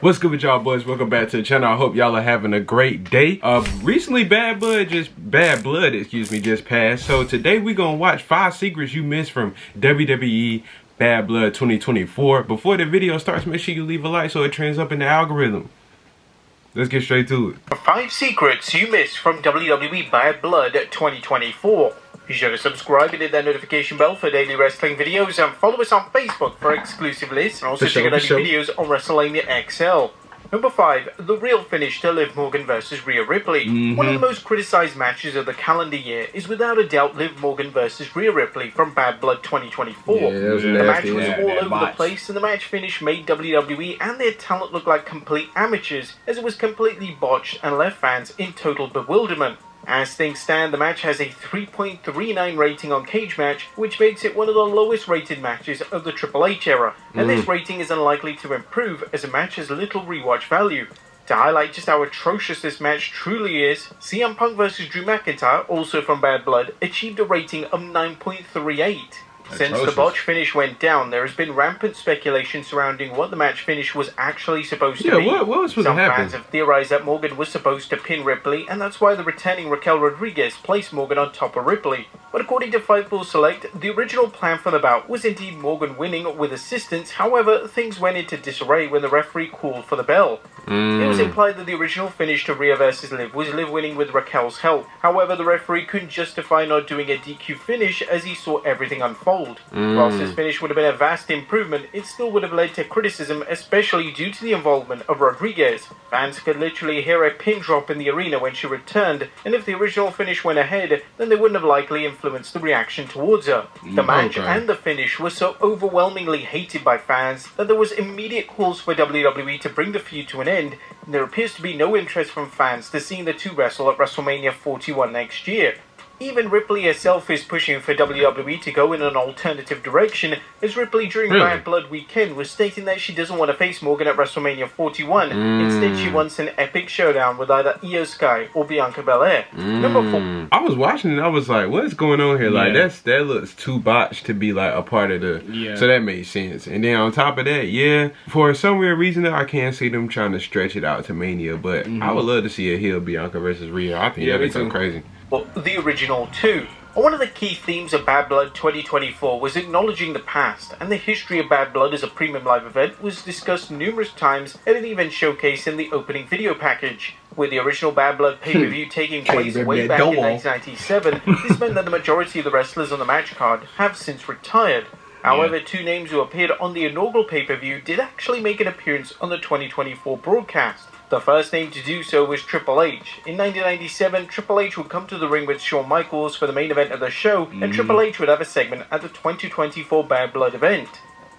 What's good with y'all boys? Welcome back to the channel. I hope y'all are having a great day. Recently Bad Blood just passed. So today we gonna watch 5 secrets you missed from WWE Bad Blood 2024. Before the video starts, make sure you leave a like so it trends up in the algorithm. Let's get straight to it. 5 secrets you missed from WWE Bad Blood 2024. Be sure to subscribe and hit that notification bell for daily wrestling videos, and follow us on Facebook for exclusive lists, and also check out our new videos on WrestleMania XL. Number 5, the real finish to Liv Morgan vs. Rhea Ripley. One of the most criticized matches of the calendar year is without a doubt Liv Morgan vs. Rhea Ripley from Bad Blood 2024. The match was all over the place, and the match finish made WWE and their talent look like complete amateurs, as it was completely botched and left fans in total bewilderment. As things stand, the match has a 3.39 rating on Cage Match, which makes it one of the lowest rated matches of the Triple H era, and this rating is unlikely to improve as the match has little rewatch value. To highlight just how atrocious this match truly is, CM Punk vs Drew McIntyre, also from Bad Blood, achieved a rating of 9.38. Since the botch finish went down, there has been rampant speculation surrounding what the match finish was actually supposed to be. What was supposed to happen? Some fans have theorized that Morgan was supposed to pin Ripley, and that's why the returning Raquel Rodriguez placed Morgan on top of Ripley. But according to Fightful Select, the original plan for the bout was indeed Morgan winning with assistance. However, things went into disarray when the referee called for the bell. It was implied that the original finish to Rhea vs Liv was Liv winning with Raquel's help. However, the referee couldn't justify not doing a DQ finish as he saw everything unfold. Whilst this finish would have been a vast improvement, it still would have led to criticism, especially due to the involvement of Rodriguez. Fans could literally hear a pin drop in the arena when she returned, and if the original finish went ahead, then they wouldn't have likely influenced the reaction towards her. The match and the finish were so overwhelmingly hated by fans that there was immediate calls for WWE to bring the feud to an end, and there appears to be no interest from fans to seeing the two wrestle at WrestleMania 41 next year. Even Ripley herself is pushing for WWE to go in an alternative direction, as Ripley during Bad Blood weekend was stating that she doesn't want to face Morgan at WrestleMania 41. Instead, she wants an epic showdown with either Io Sky or Bianca Belair. Number 4. I was watching and I was like, what's going on here? Like, that looks too botched to be like a part of the... So that made sense. And then on top of that, for some weird reason, I can't see them trying to stretch it out to Mania, but I would love to see a heel Bianca versus Rhea. I think that'd be so crazy. Well, the original 2. One of the key themes of Bad Blood 2024 was acknowledging the past, and the history of Bad Blood as a premium live event was discussed numerous times and an event showcased in the opening video package. With the original Bad Blood pay-per-view taking place way back in 1997, this meant that the majority of the wrestlers on the match card have since retired. However, 2 names who appeared on the inaugural pay-per-view did actually make an appearance on the 2024 broadcast. The first name to do so was Triple H. In 1997, Triple H would come to the ring with Shawn Michaels for the main event of the show, and Triple H would have a segment at the 2024 Bad Blood event.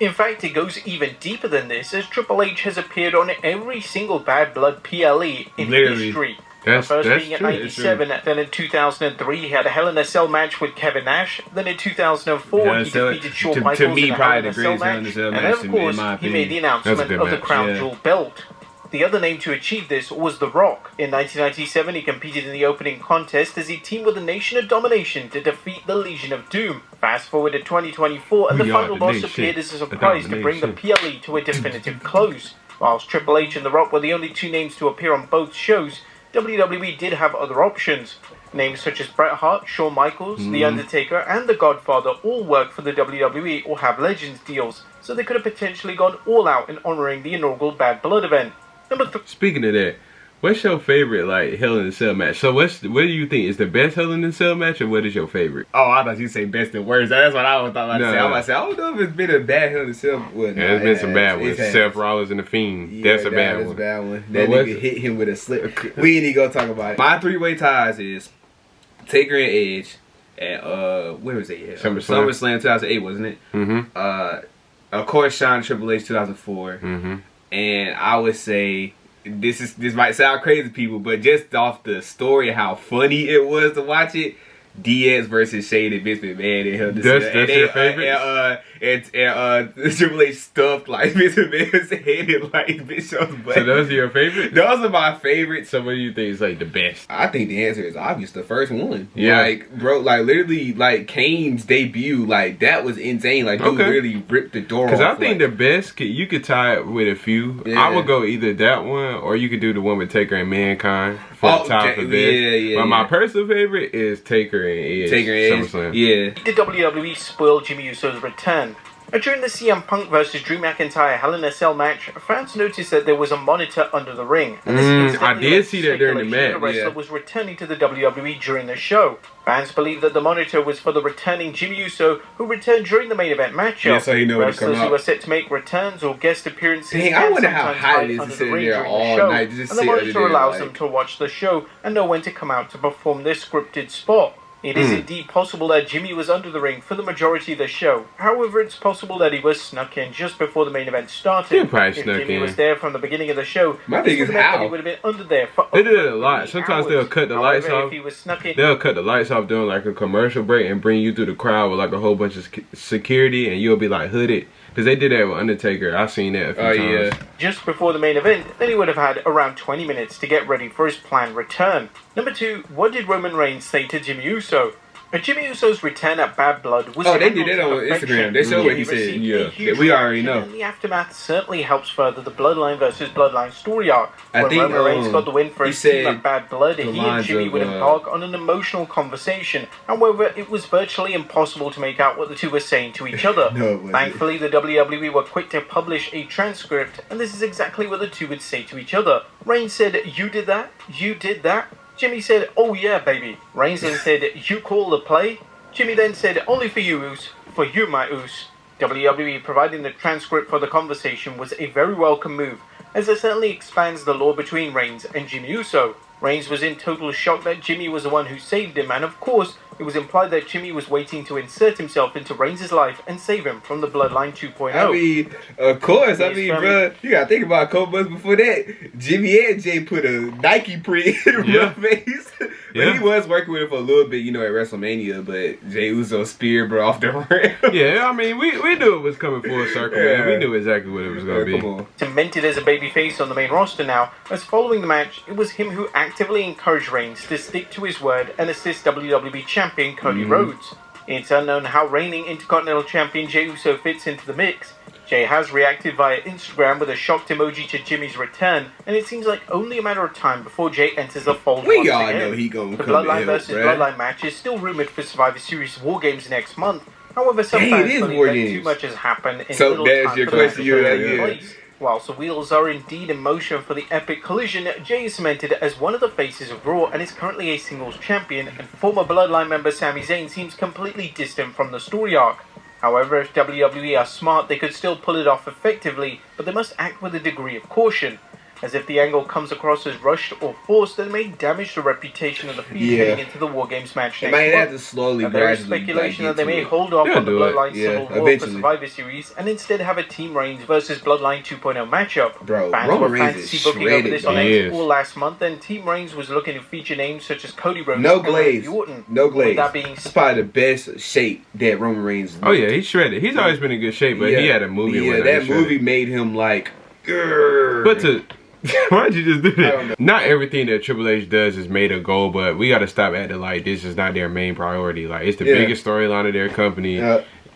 In fact, it goes even deeper than this, as Triple H has appeared on every single Bad Blood PLE in history. First being at 97, then in 2003 he had a Hell in a Cell match with Kevin Nash, then in 2004 he defeated Shawn Michaels in a Hell in a Cell match, and then of course he made the announcement of the Crown Jewel belt. The other name to achieve this was The Rock. In 1997, he competed in the opening contest as he teamed with the Nation of Domination to defeat the Legion of Doom. Fast forward to 2024, and the final boss appeared as a surprise to bring the PLE to a definitive close. Whilst Triple H and The Rock were the only 2 names to appear on both shows, WWE did have other options. Names such as Bret Hart, Shawn Michaels, The Undertaker, and The Godfather all work for the WWE or have Legends deals, so they could have potentially gone all out in honoring the inaugural Bad Blood event. Speaking of that, what's your favorite like Hell in a Cell match? So what do you think is the best Hell in a Cell match, or what is your favorite? Oh, I thought you say best and worst. That's what I was thought about to say. I was about to say, I don't know if it's been a bad Hell in a Cell one. There's been some bad ones. Seth Rollins and The Fiend. That's a bad one. That's a bad one. That nigga hit him with a slip. We ain't even gonna talk about it. My 3-way ties is Taker and Edge at where was it? SummerSlam 2008, wasn't it? Of course, Shawn Triple H 2004. And I would say this might sound crazy to people, but just off the story, how funny it was to watch it, DX versus Shane and Vince McMahon and him. That's your favorite? And Triple H stuffed like Vince McMahon's head and like Bishop's butt. So those are your favorites? Those are my favorites. So what do you think is like the best? I think the answer is obvious. The first one. Yeah. Like, bro, like literally, like Kane's debut, like that was insane. Like, dude really ripped the door off. Because I think the best, you could tie it with a few. Yeah. I would go either that one or you could do the one with Taker and Mankind for the top for best. But my personal favorite is Taker and Edge. Taker and Edge. Yeah. The WWE spoiled Jimmy Uso's return. During the CM Punk vs Drew McIntyre Hell in a Cell match, fans noticed that there was a monitor under the ring. And this I did see that during the match. The wrestler was returning to the WWE during the show. Fans believe that the monitor was for the returning Jimmy Uso, who returned during the main event matchup. Yeah, so he knew Wrestlers who are set to make returns or guest appearances. Dang, I wonder how hot it is to sit there all night to just and the sit under monitor there, allows like... them to watch the show and know when to come out to perform their scripted spot. It is indeed possible that Jimmy was under the ring for the majority of the show. However, it's possible that he was snuck in just before the main event started. He probably if snuck Jimmy in. was there from the beginning of the show, my thing is how he would have been under there for they did it a lot. Sometimes they'll cut the lights off. If he was snuck in, they'll cut the lights off during like a commercial break and bring you through the crowd with like a whole bunch of security, and you'll be like hooded. Because they did that with Undertaker. I've seen that a few times. Yeah. Just before the main event, then he would have had around 20 minutes to get ready for his planned return. Number 2, what did Roman Reigns say to Jimmy Uso? Jimmy Uso's return at Bad Blood was... Oh, they did that on Instagram. They showed what he said. Yeah, we already know. And the aftermath certainly helps further the Bloodline versus Bloodline story arc. I think Roman Reigns got the win for his team at Bad Blood, he and Jimmy would embark on an emotional conversation. However, it was virtually impossible to make out what the two were saying to each other. Thankfully, the WWE were quick to publish a transcript, and this is exactly what the two would say to each other. Reigns said, "You did that? You did that?" Jimmy said, "Oh yeah, baby." Reigns then said, "You call the play?" Jimmy then said, "Only for you, Uso. For you, my Uso." WWE providing the transcript for the conversation was a very welcome move, as it certainly expands the lore between Reigns and Jimmy Uso. Reigns was in total shock that Jimmy was the one who saved him, and of course, it was implied that Jimmy was waiting to insert himself into Reigns' life and save him from the Bloodline 2.0. I mean, of course. I mean, bro, you gotta think about a couple months before that. Jimmy and Jay put a Nike print in my face. But he was working with it for a little bit, you know, at WrestleMania. But Jay Uso speared, bro, off the ramp. Yeah, I mean, we knew it was coming full circle, man. We knew exactly what it was going to be. Come on. Cemented as a babyface on the main roster now, as following the match, it was him who actively encouraged Reigns to stick to his word and assist WWE Champion Cody Rhodes. It's unknown how reigning Intercontinental Champion Jey Uso fits into the mix. Jay has reacted via Instagram with a shocked emoji to Jimmy's return, and it seems like only a matter of time before Jay enters the fold once all again. know he gonna the come Bloodline versus Bloodline match is still rumored for Survivor Series War Games next month. However, some fans believe that too much has happened in little time for the match to take place. Whilst the wheels are indeed in motion for the epic collision, Jay is cemented as one of the faces of Raw and is currently a singles champion, and former Bloodline member Sami Zayn seems completely distant from the story arc. However, if WWE are smart, they could still pull it off effectively, but they must act with a degree of caution, as if the angle comes across as rushed or forced, then it may damage the reputation of the feud heading into the War Games match next month. They might have to slowly, there is speculation that they may hold off on the Bloodline Civil War for Survivor Series and instead have a Team Reigns versus Bloodline 2.0 matchup. Bro, fans Roman were Reigns fantasy is booking over this on X all last month, and Team Reigns was looking to feature names such as Cody Rhodes no and glaze. Randy Orton. No glaze. That being it's probably the best shape that Roman Reigns Oh yeah, he's shredded. He's always been in good shape, but he had a movie with him. That movie made him like... Grr. But to... Why'd you just do that? Not everything that Triple H does is made a goal, but we gotta stop acting like this is not their main priority. Like, it's the biggest storyline of their company.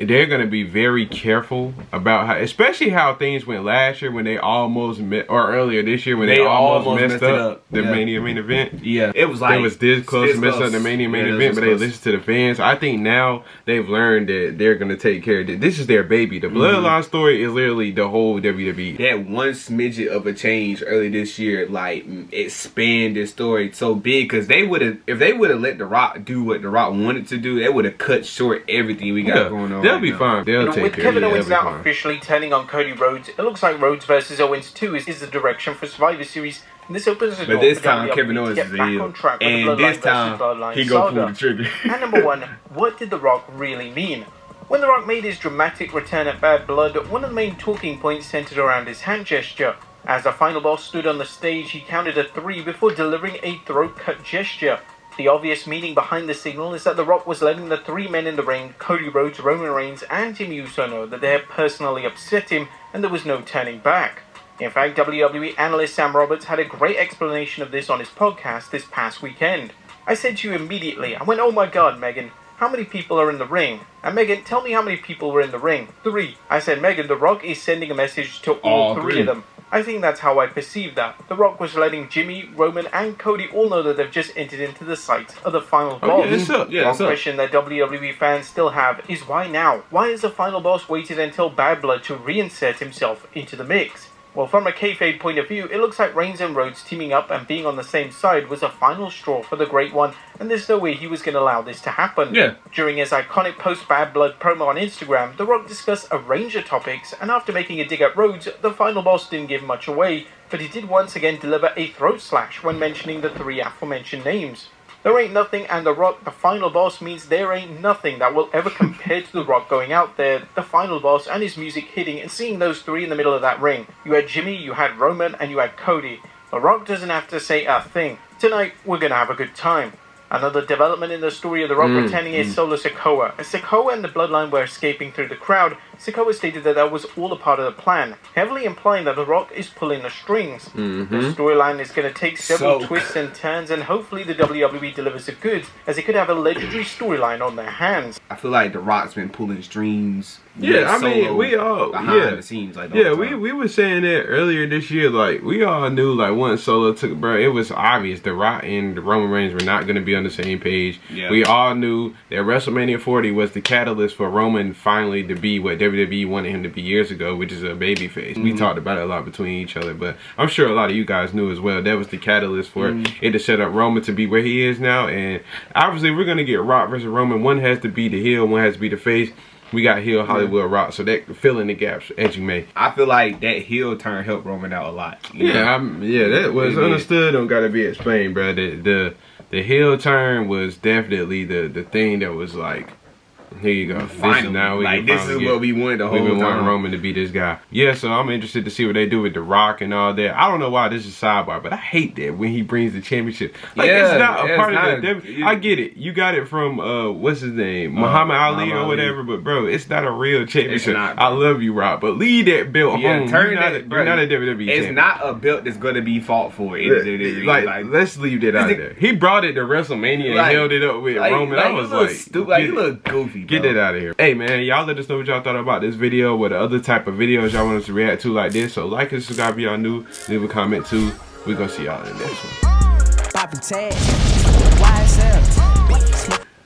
They're gonna be very careful about how, especially how things went last year when they almost or earlier this year when they almost messed up the Mania main event. Yeah, it was like it was this close to mess up the Mania main event, but they listened to the fans. I think now they've learned that they're gonna take care of it. This is their baby. The Bloodline story is literally the whole WWE. That one smidget of a change early this year, like, expanded story so big, because they would have, if they would have let The Rock do what The Rock wanted to do, they would have cut short everything we got going on. They'll be fine. They'll take with care Kevin of it. Owens now officially turning on Cody Rhodes, it looks like Rhodes versus Owens 2 is the direction for Survivor Series. And this opens the door this for time WWE Kevin Owens to get is back heel. on track with And the this Bloodline time versus Bloodline he gonna pull saga. the trigger. And number 1, what did The Rock really mean? When The Rock made his dramatic return at Bad Blood, one of the main talking points centered around his hand gesture. As the final boss stood on the stage, he counted a 3 before delivering a throat cut gesture. The obvious meaning behind the signal is that The Rock was letting the three men in the ring, Cody Rhodes, Roman Reigns, and Jimmy Uso, know that they had personally upset him and there was no turning back. In fact, WWE analyst Sam Roberts had a great explanation of this on his podcast this past weekend. I said to you immediately, I went, "Oh my god, Megan, how many people are in the ring?" And Megan, tell me how many people were in the ring. 3. I said, Megan, The Rock is sending a message to all three of them. I think that's how I perceived that. The Rock was letting Jimmy, Roman, and Cody all know that they've just entered into the sight of the final boss. One question that WWE fans still have is why now? Why has the final boss waited until Bad Blood to reinsert himself into the mix? Well, from a kayfabe point of view, it looks like Reigns and Rhodes teaming up and being on the same side was a final straw for the Great One, and there's no way he was going to allow this to happen. During his iconic post-Bad Blood promo on Instagram, The Rock discussed a range of topics, and after making a dig at Rhodes, the final boss didn't give much away, but he did once again deliver a throat slash when mentioning the three aforementioned names. There ain't nothing, and The Rock, the final boss, means there ain't nothing that will ever compare to The Rock going out there, the final boss, and his music hitting, and seeing those three in the middle of that ring. You had Jimmy, you had Roman, and you had Cody. The Rock doesn't have to say a thing. Tonight, we're gonna have a good time. Another development in the story of The Rock returning is Solo Sikoa. As Sikoa and the Bloodline were escaping through the crowd, Sikoa stated that was all a part of the plan, heavily implying that The Rock is pulling the strings. The storyline is going to take several twists and turns, and hopefully the WWE delivers the goods, as they could have a legendary storyline on their hands. I feel like The Rock's been pulling strings. Yeah, I mean, we all behind the scenes, like we were saying that earlier this year. Like, we all knew, like, once Solo took, bro, it was obvious The Rock and Roman Reigns were not going to be on the same page. We all knew that WrestleMania 40 was the catalyst for Roman finally to be what WWE wanted him to be years ago, which is a babyface. We talked about it a lot between each other, but I'm sure a lot of you guys knew as well. That was the catalyst for it to set up Roman to be where he is now. And obviously, we're going to get Rock versus Roman. One has to be the heel, one has to be the face. We got heel Hollywood Rock, so that fill in the gaps as you may. I feel like that heel turn helped Roman out a lot. That was understood. Don't gotta be explained, bro. The heel turn was definitely the thing that was like, here you go. Finally, this is what we wanted the whole time. We've been wanting Roman to be this guy. Yeah, so I'm interested to see what they do with The Rock and all that. I don't know why this is sidebar, but I hate that when he brings the championship. Like, it's not a part of that. I get it. You got it from what's his name, Muhammad Ali or whatever. But bro, it's not a real championship. I love you, Rock, but leave that belt home. You're not a WWE It's champion. not a belt that's gonna be fought for. Like, let's leave that out there. He brought it to WrestleMania and held it up with Roman. I was like, stupid. Like, you look goofy. Get that out of here. Hey man, y'all let us know what y'all thought about this video, what other type of videos y'all want us to react to like this. So like and subscribe if y'all new. Leave a comment too. We're gonna see y'all in the next one.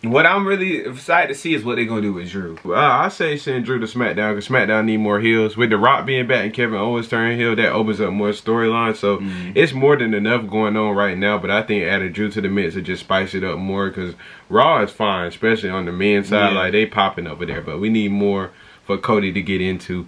What I'm really excited to see is what they're gonna do with Drew. I say send Drew to SmackDown, because SmackDown need more heels. With The Rock being back and Kevin Owens turning heel, that opens up more storyline. So it's more than enough going on right now. But I think adding Drew to the mix to just spice it up more, because Raw is fine, especially on the men's side. Like, they popping over there. But we need more for Cody to get into.